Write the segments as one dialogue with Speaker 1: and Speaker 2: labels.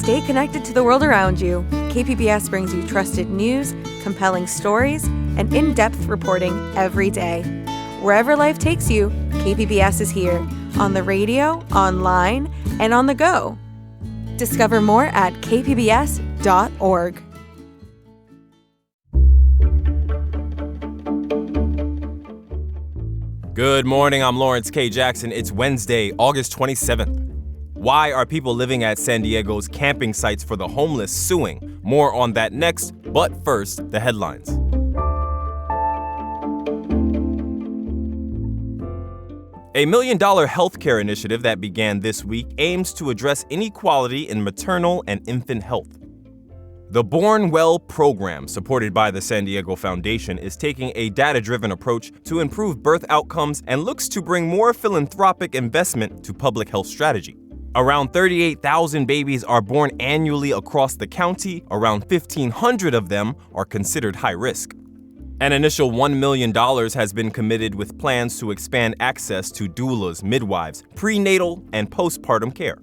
Speaker 1: Stay connected to the world around you. KPBS brings you trusted news, compelling stories, and in-depth reporting every day. Wherever life takes you, KPBS is here, on the radio, online, and on the go. Discover more at kpbs.org.
Speaker 2: Good morning, I'm Lawrence K. Jackson. It's Wednesday, August 27th. Why are people living at San Diego's camping sites for the homeless suing? More on that next, but first, the headlines. A $1 million healthcare initiative that began this week aims to address inequality in maternal and infant health. The Born Well program, supported by the San Diego Foundation, is taking a data-driven approach to improve birth outcomes and looks to bring more philanthropic investment to public health strategy. Around 38,000 babies are born annually across the county. Around 1,500 of them are considered high risk. An initial $1 million has been committed with plans to expand access to doulas, midwives, prenatal, and postpartum care.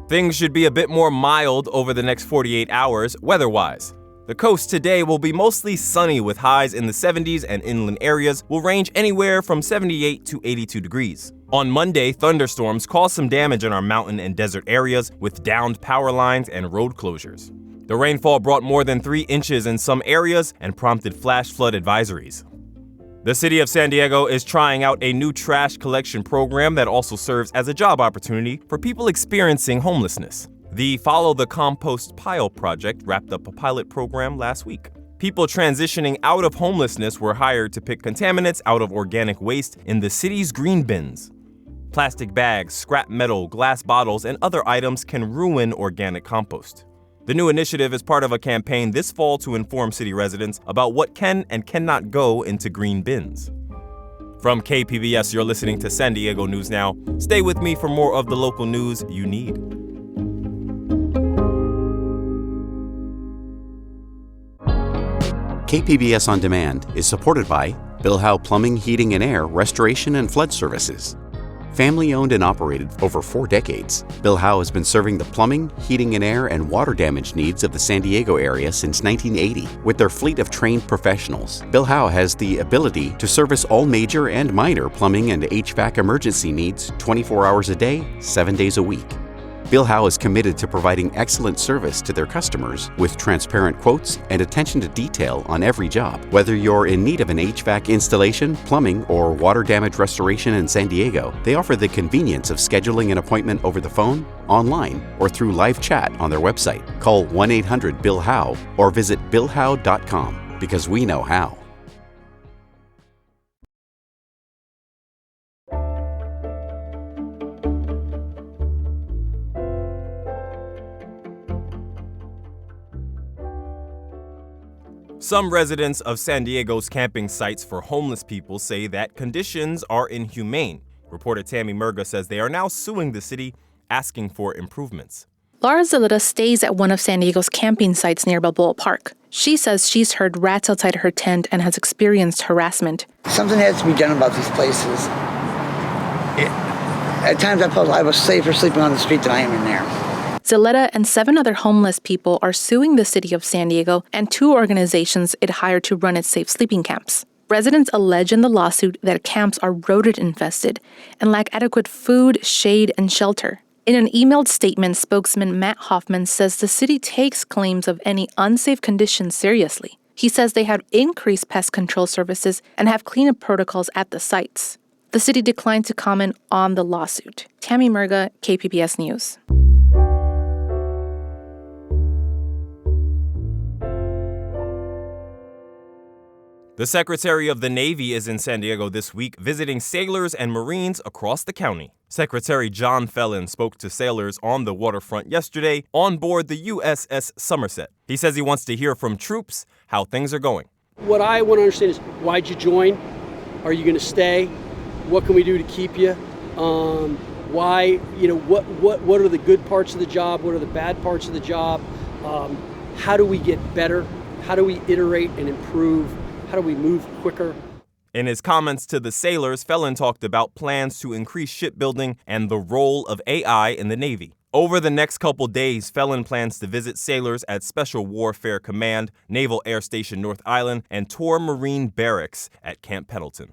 Speaker 2: Things should be a bit more mild over the next 48 hours weather-wise. The coast today will be mostly sunny with highs in the 70s and inland areas will range anywhere from 78 to 82 degrees. On Monday, thunderstorms caused some damage in our mountain and desert areas with downed power lines and road closures. The rainfall brought more than 3 inches in some areas and prompted flash flood advisories. The city of San Diego is trying out a new trash collection program that also serves as a job opportunity for people experiencing homelessness. The Follow the Compost Pile project wrapped up a pilot program last week. People transitioning out of homelessness were hired to pick contaminants out of organic waste in the city's green bins. Plastic bags, scrap metal, glass bottles, and other items can ruin organic compost. The new initiative is part of a campaign this fall to inform city residents about what can and cannot go into green bins. From KPBS, you're listening to San Diego News Now. Stay with me for more of the local news you need.
Speaker 3: KPBS On Demand is supported by Bill Howe Plumbing, Heating and Air, Restoration and Flood Services. Family-owned and operated for over 4 decades, Bill Howe has been serving the plumbing, heating and air, and water damage needs of the San Diego area since 1980. With their fleet of trained professionals, Bill Howe has the ability to service all major and minor plumbing and HVAC emergency needs 24 hours a day, 7 days a week. Bill Howe is committed to providing excellent service to their customers with transparent quotes and attention to detail on every job. Whether you're in need of an HVAC installation, plumbing, or water damage restoration in San Diego, they offer the convenience of scheduling an appointment over the phone, online, or through live chat on their website. Call 1-800-BILL-HOWE or visit BillHowe.com because we know how.
Speaker 2: Some residents of San Diego's camping sites for homeless people say that conditions are inhumane. Reporter Tammy Murga says they are now suing the city, asking for improvements.
Speaker 4: Laura Zalita stays at one of San Diego's camping sites near Balboa Park. She says she's heard rats outside her tent and has experienced harassment.
Speaker 5: Something has to be done about these places. At times I felt I was safer sleeping on the street than I am in there.
Speaker 4: Zaletta and 7 other homeless people are suing the city of San Diego and 2 organizations it hired to run its safe sleeping camps. Residents allege in the lawsuit that camps are rodent-infested and lack adequate food, shade, and shelter. In an emailed statement, spokesman Matt Hoffman says the city takes claims of any unsafe conditions seriously. He says they have increased pest control services and have cleanup protocols at the sites. The city declined to comment on the lawsuit. Tammy Murga, KPBS News.
Speaker 2: The Secretary of the Navy is in San Diego this week visiting sailors and Marines across the county. Secretary John Fellon spoke to sailors on the waterfront yesterday on board the USS Somerset. He says he wants to hear from troops how things are going.
Speaker 6: What I want to understand is, why'd you join? Are you going to stay? What can we do to keep you? Why, what are the good parts of the job? What are the bad parts of the job? How do we get better? How do we iterate and improve? How do we move quicker?
Speaker 2: In his comments to the sailors, Fellon talked about plans to increase shipbuilding and the role of AI in the Navy. Over the next couple days, Felon plans to visit sailors at Special Warfare Command, Naval Air Station North Island, and tour Marine Barracks at Camp Pendleton.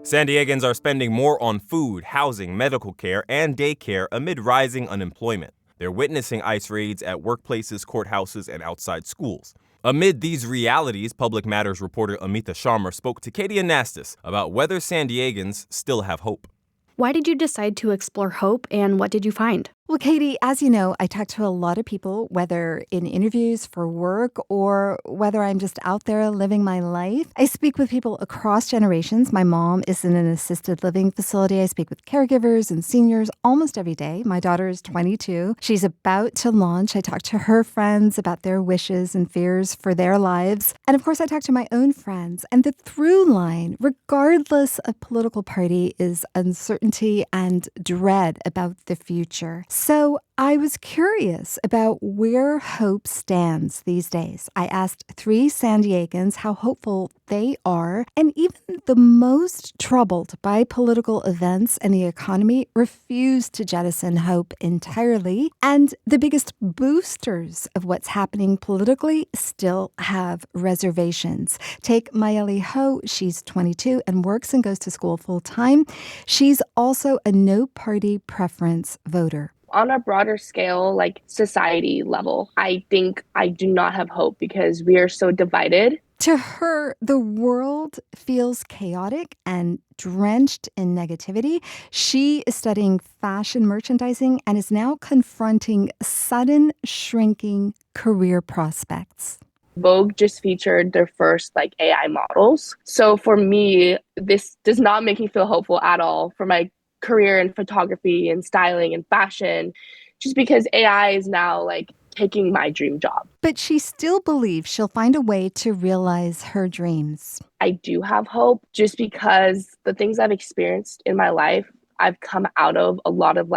Speaker 2: San Diegans are spending more on food, housing, medical care, and daycare amid rising unemployment. They're witnessing ICE raids at workplaces, courthouses, and outside schools. Amid these realities, Public Matters reporter Amita Sharma spoke to Katie Anastas about whether San Diegans still have hope.
Speaker 7: Why did you decide to explore hope, and what did you find?
Speaker 8: Well, Katie, as you know, I talk to a lot of people, whether in interviews for work or whether I'm just out there living my life. I speak with people across generations. My mom is in an assisted living facility. I speak with caregivers and seniors almost every day. My daughter is 22. She's about to launch. I talk to her friends about their wishes and fears for their lives. And of course, I talk to my own friends. And the through line, regardless of political party, is uncertainty and dread about the future. So I was curious about where hope stands these days. I asked 3 San Diegans how hopeful they are, and even the most troubled by political events and the economy refuse to jettison hope entirely. And the biggest boosters of what's happening politically still have reservations. Take Mayeli Ho. She's 22 and works and goes to school full time. She's also a no-party preference voter.
Speaker 9: On a broader scale, like society level, I think I do not have hope because we are so divided.
Speaker 8: To her, the world feels chaotic and drenched in negativity. She is studying fashion merchandising and is now confronting sudden shrinking career prospects.
Speaker 9: Vogue just featured their first AI models. So for me, this does not make me feel hopeful at all for my career in photography and styling and fashion, just because AI is now taking my dream job.
Speaker 8: But she still believes she'll find a way to realize her dreams.
Speaker 9: I do have hope just because the things I've experienced in my life, I've come out of a lot of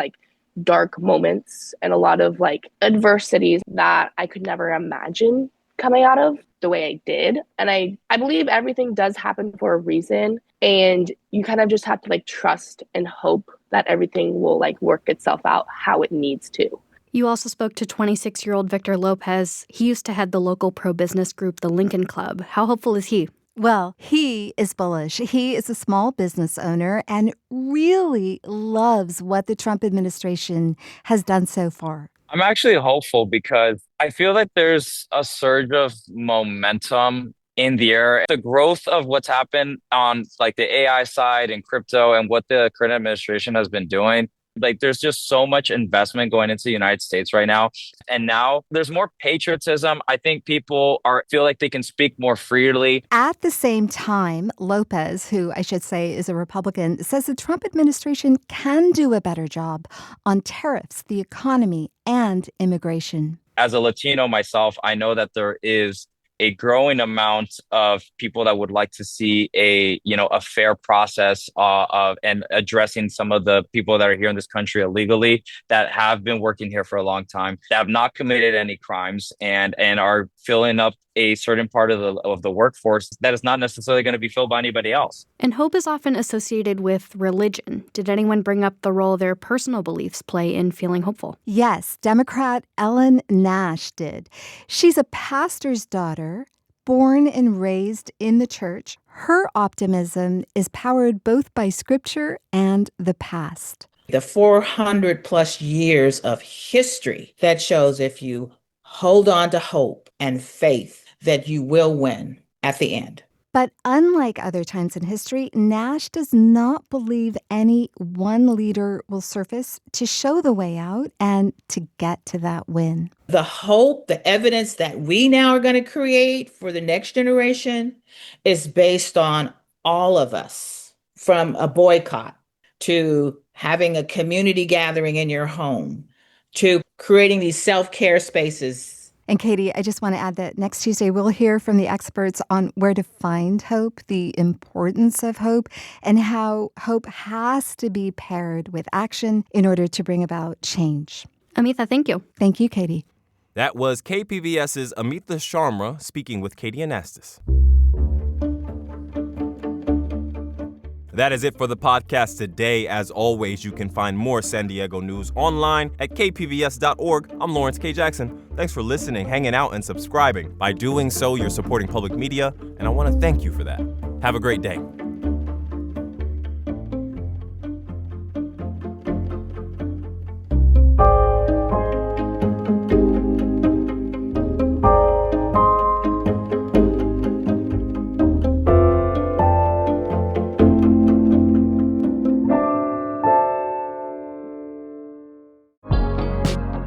Speaker 9: dark moments and a lot of adversities that I could never imagine coming out of the way I did. And I believe everything does happen for a reason. And you kind of just have to trust and hope that everything will work itself out how it needs to.
Speaker 7: You also spoke to 26-year-old Victor Lopez. He used to head the local pro-business group, the Lincoln Club. How hopeful is he?
Speaker 8: Well, he is bullish. He is a small business owner and really loves what the Trump administration has done so far.
Speaker 10: I'm actually hopeful because I feel like there's a surge of momentum in the air. The growth of what's happened on the AI side and crypto and what the current administration has been doing, there's just so much investment going into the United States right now. And now there's more patriotism. I think people feel like they can speak more freely.
Speaker 8: At the same time, Lopez, who I should say is a Republican, says the Trump administration can do a better job on tariffs, the economy, and immigration.
Speaker 10: As a Latino myself, I know that there is a growing amount of people that would like to see a fair process of and addressing some of the people that are here in this country illegally that have been working here for a long time, that have not committed any crimes and are filling up a certain part of the workforce that is not necessarily going to be filled by anybody else.
Speaker 7: And hope is often associated with religion. Did anyone bring up the role their personal beliefs play in feeling hopeful?
Speaker 8: Yes, Democrat Ellen Nash did. She's a pastor's daughter, born and raised in the church. Her optimism is powered both by scripture and the past.
Speaker 11: The 400 plus years of history that shows if you hold on to hope and faith, that you will win at the end.
Speaker 8: But unlike other times in history, Nash does not believe any one leader will surface to show the way out and to get to that win.
Speaker 11: The hope, the evidence that we now are going to create for the next generation is based on all of us, from a boycott to having a community gathering in your home to creating these self-care spaces.
Speaker 8: And Katie, I just want to add that next Tuesday, we'll hear from the experts on where to find hope, the importance of hope, and how hope has to be paired with action in order to bring about change.
Speaker 7: Amita, thank you.
Speaker 8: Thank you, Katie.
Speaker 2: That was KPBS's Amita Sharma speaking with Katie Anastas. That is it for the podcast today. As always, you can find more San Diego news online at kpbs.org. I'm Lawrence K. Jackson. Thanks for listening, hanging out, and subscribing. By doing so, you're supporting public media, and I want to thank you for that. Have a great day.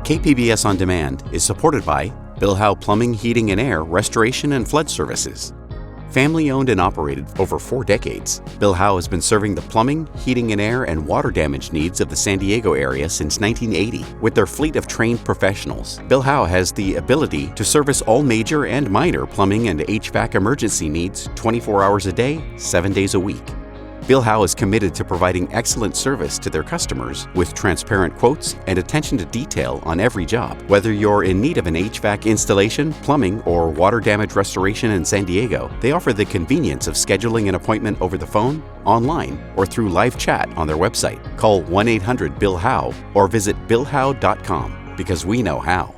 Speaker 3: KPBS On Demand is supported by Bill Howe Plumbing, Heating and Air, Restoration and Flood Services. Family owned and operated over 4 decades, Bill Howe has been serving the plumbing, heating and air, and water damage needs of the San Diego area since 1980. With their fleet of trained professionals, Bill Howe has the ability to service all major and minor plumbing and HVAC emergency needs 24 hours a day, 7 days a week. Bill Howe is committed to providing excellent service to their customers with transparent quotes and attention to detail on every job. Whether you're in need of an HVAC installation, plumbing, or water damage restoration in San Diego, they offer the convenience of scheduling an appointment over the phone, online, or through live chat on their website. Call 1-800-BILL-HOWE or visit billhowe.com because we know how.